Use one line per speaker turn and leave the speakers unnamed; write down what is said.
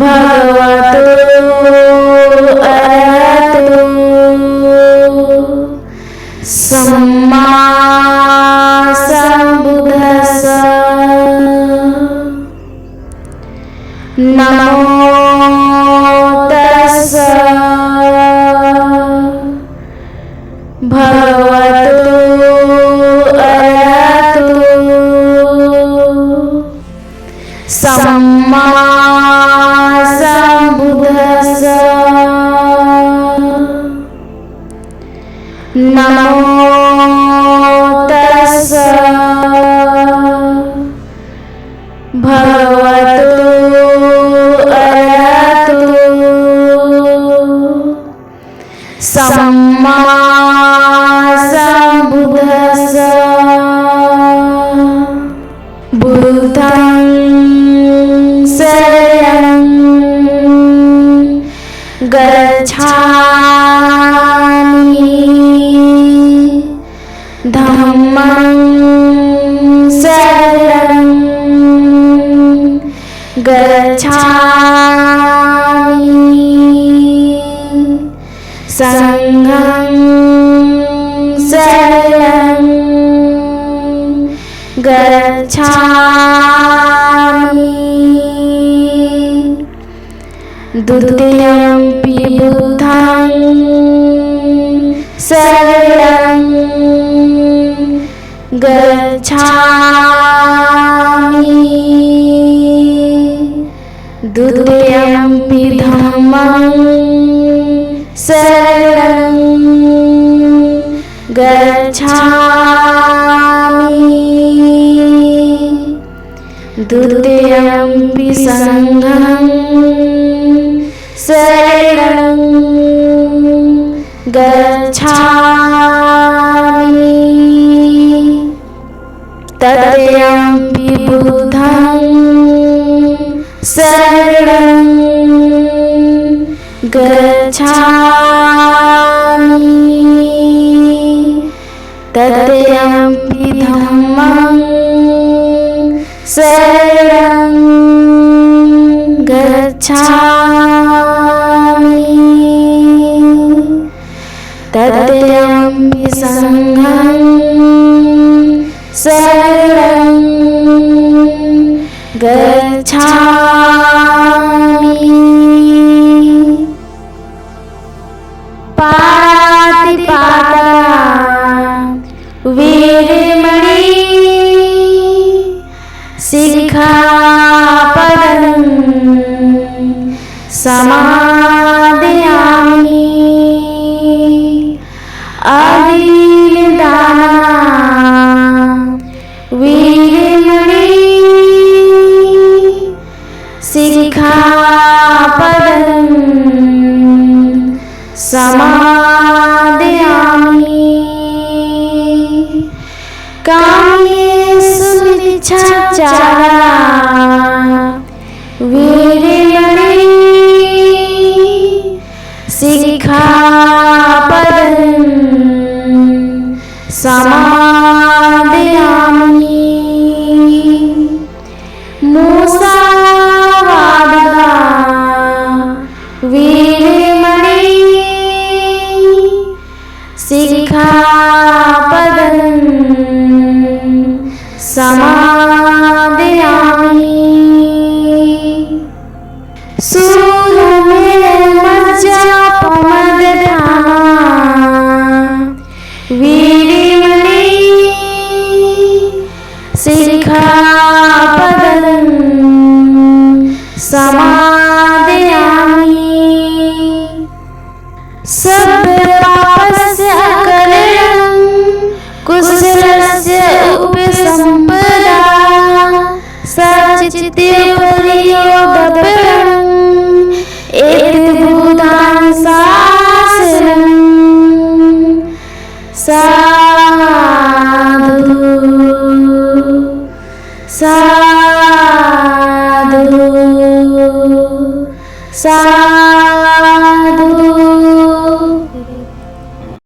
भगवतो अरहतो सम्मा सम्बुद्धस्स। नमो तस्स भगवतो अरहतो सम्मा सम्बुद्धस्स। नमो तस्स भगवतो अरहतो सम्मा सम्बुद्धस्स। बुद्धं शरणं गच्छामि धम्मं शरणं गच्छामि संघं शरणं गच्छामि। द्वितीयंपि बुद्धं शरणं गच्छामि। द्वितीयंपि धम्मं शरणं गच्छामि। द्वितीयंपि संघं शरणं गच्छामि। तृतीयंपि बुद्धं शरणं गच्छामि। तृतीयंपि धम्मं शरणं गच्छामि। तृतीयंपि संघं शरणं गच्छामि। पातिपाता वीरमणि सिक्खापदं समादयामि। अदीनदाना वीरमणि सिक्खापदं समादयामि। कामेषु मिच्छाचारा वीरमणि सिक्खापदं समादयामि। मुसावादा वीरमणि सिक्खापदं समादयामि। सूरमेर्मज्जापमदधाना वीरमणि सिक्खापदं समादयामि। सभ्यपापस्य करणं कुशलस्य उपसम्पदा सच्चित्ते परियोगपरम् एतद्भूतां शासनं साधु साधु साधु।